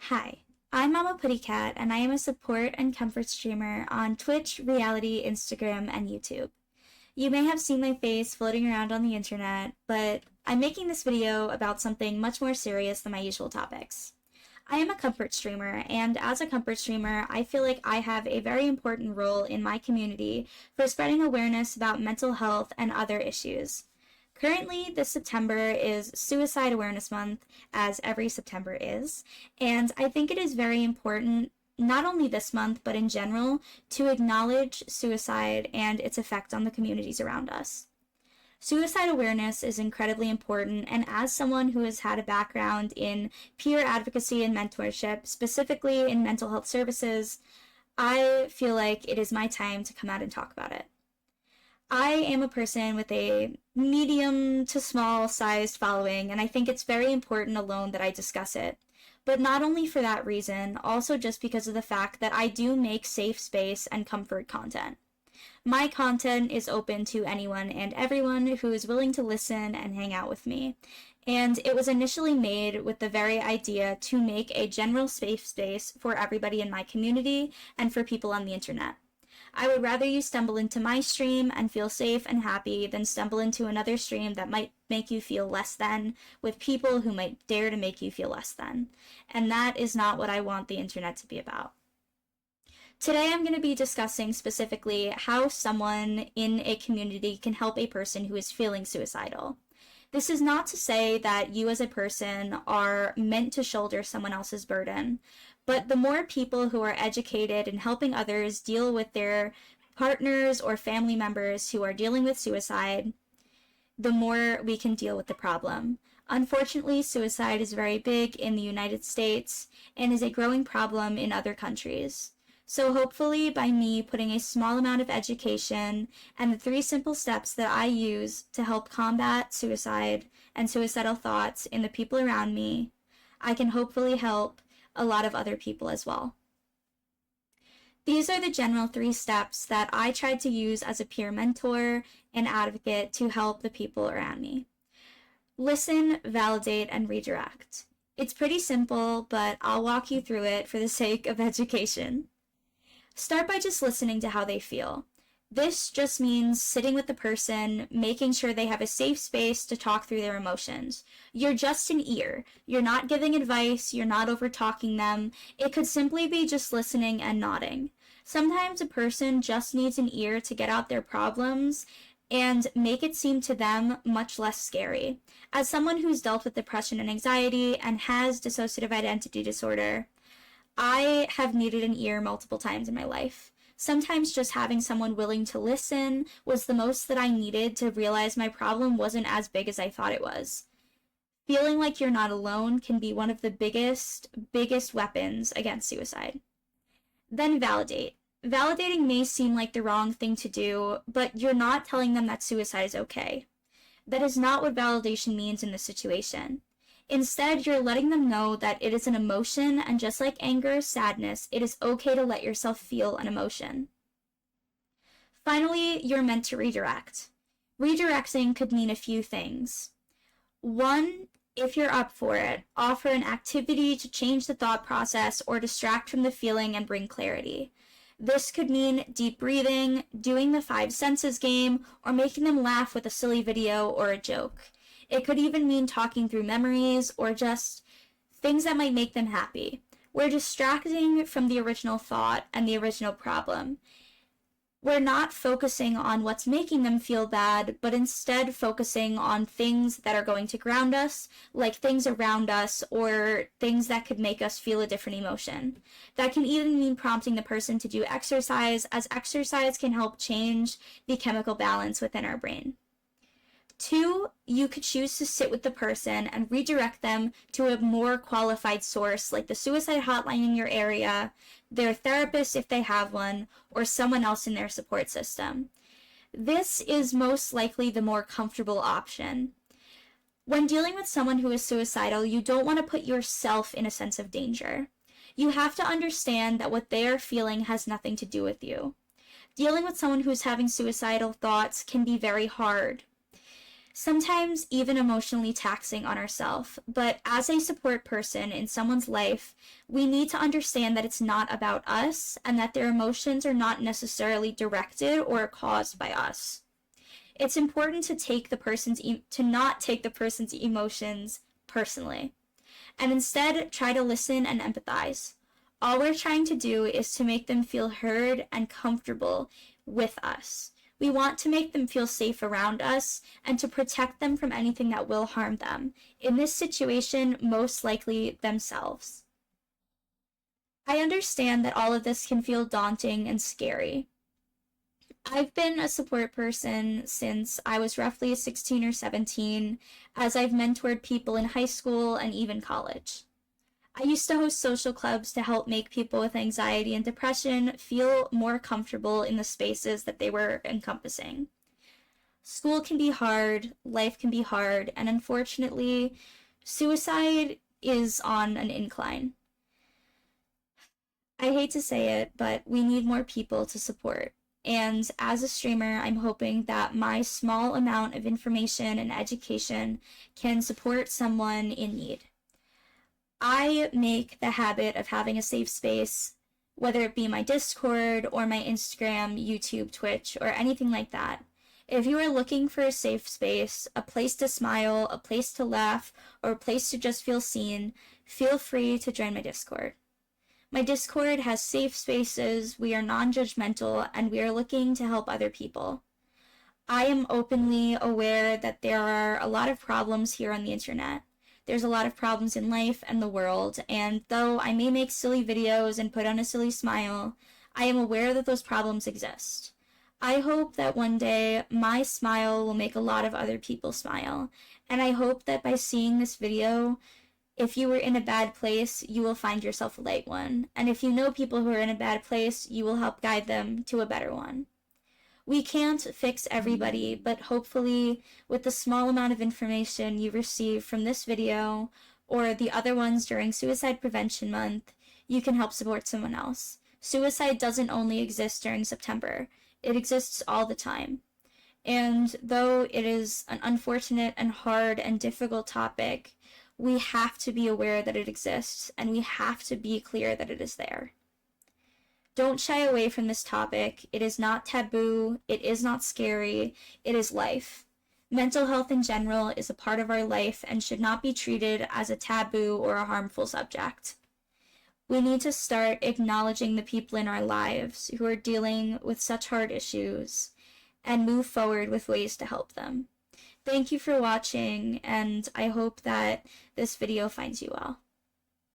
Hi, I'm Mama Putty Cat, and I am a support and comfort streamer on Twitch, Reality, Instagram, and YouTube. You may have seen my face floating around on the internet, but I'm making this video about something much more serious than my usual topics. I am a comfort streamer, and as a comfort streamer, I feel like I have a very important role in my community for spreading awareness about mental health and other issues. Currently, this September is Suicide Awareness Month, as every September is, and I think it is very important, not only this month, but in general, to acknowledge suicide and its effect on the communities around us. Suicide awareness is incredibly important, and as someone who has had a background in peer advocacy and mentorship, specifically in mental health services, I feel like it is my time to come out and talk about it. I am a person with a medium to small sized following, and I think it's very important alone that I discuss it. But not only for that reason, also just because of the fact that I do make safe space and comfort content. My content is open to anyone and everyone who is willing to listen and hang out with me. And it was initially made with the very idea to make a general safe space for everybody in my community and for people on the internet. I would rather you stumble into my stream and feel safe and happy than stumble into another stream that might make you feel less than, with people who might dare to make you feel less than. And that is not what I want the internet to be about. Today I'm going to be discussing specifically how someone in a community can help a person who is feeling suicidal. This is not to say that you as a person are meant to shoulder someone else's burden, but the more people who are educated in helping others deal with their partners or family members who are dealing with suicide, the more we can deal with the problem. Unfortunately, suicide is very big in the United States and is a growing problem in other countries. So hopefully by me putting a small amount of education and the 3 simple steps that I use to help combat suicide and suicidal thoughts in the people around me, I can hopefully help a lot of other people as well. These are the general 3 steps that I tried to use as a peer mentor and advocate to help the people around me. Listen, validate, and redirect. It's pretty simple, but I'll walk you through it for the sake of education. Start by just listening to how they feel. This just means sitting with the person, making sure they have a safe space to talk through their emotions. You're just an ear. You're not giving advice. You're not over-talking them. It could simply be just listening and nodding. Sometimes a person just needs an ear to get out their problems and make it seem to them much less scary. As someone who's dealt with depression and anxiety and has dissociative identity disorder, I have needed an ear multiple times in my life. Sometimes just having someone willing to listen was the most that I needed to realize my problem wasn't as big as I thought it was. Feeling like you're not alone can be one of the biggest weapons against suicide. Then validate. Validating may seem like the wrong thing to do, but you're not telling them that suicide is okay. That is not what validation means in this situation. Instead, you're letting them know that it is an emotion, and just like anger or sadness, it is okay to let yourself feel an emotion. Finally, you're meant to redirect. Redirecting could mean a few things. 1, if you're up for it, offer an activity to change the thought process or distract from the feeling and bring clarity. This could mean deep breathing, doing the 5 senses game, or making them laugh with a silly video or a joke. It could even mean talking through memories or just things that might make them happy. We're distracting from the original thought and the original problem. We're not focusing on what's making them feel bad, but instead focusing on things that are going to ground us, like things around us or things that could make us feel a different emotion. That can even mean prompting the person to do exercise, as exercise can help change the chemical balance within our brain. 2, you could choose to sit with the person and redirect them to a more qualified source, like the suicide hotline in your area, their therapist if they have one, or someone else in their support system. This is most likely the more comfortable option. When dealing with someone who is suicidal, you don't want to put yourself in a sense of danger. You have to understand that what they are feeling has nothing to do with you. Dealing with someone who's having suicidal thoughts can be very hard. sometimes even emotionally taxing on ourselves. But as a support person in someone's life, we need to understand that it's not about us and that their emotions are not necessarily directed or caused by us. It's important to not take the person's emotions personally, and instead try to listen and empathize. All we're trying to do is to make them feel heard and comfortable with us. We want to make them feel safe around us and to protect them from anything that will harm them. In this situation, most likely themselves. I understand that all of this can feel daunting and scary. I've been a support person since I was roughly 16 or 17, as I've mentored people in high school and even college. I used to host social clubs to help make people with anxiety and depression feel more comfortable in the spaces that they were encompassing. School can be hard, life can be hard, and unfortunately, suicide is on an incline. I hate to say it, but we need more people to support. And as a streamer, I'm hoping that my small amount of information and education can support someone in need. I make the habit of having a safe space, whether it be my Discord or my Instagram, YouTube, Twitch, or anything like that. If you are looking for a safe space, a place to smile, a place to laugh, or a place to just feel seen, feel free to join my Discord. My Discord has safe spaces, we are non-judgmental, and we are looking to help other people. I am openly aware that there are a lot of problems here on the internet. There's a lot of problems in life and the world, and though I may make silly videos and put on a silly smile, I am aware that those problems exist. I hope that one day my smile will make a lot of other people smile, and I hope that by seeing this video, if you were in a bad place, you will find yourself a light one, and if you know people who are in a bad place, you will help guide them to a better one. We can't fix everybody, but hopefully with the small amount of information you receive from this video or the other ones during Suicide Prevention Month, you can help support someone else. Suicide doesn't only exist during September, it exists all the time. And though it is an unfortunate and hard and difficult topic, we have to be aware that it exists, and we have to be clear that it is there. Don't shy away from this topic. It is not taboo. It is not scary. It is life. Mental health in general is a part of our life and should not be treated as a taboo or a harmful subject. We need to start acknowledging the people in our lives who are dealing with such hard issues and move forward with ways to help them. Thank you for watching, and I hope that this video finds you well.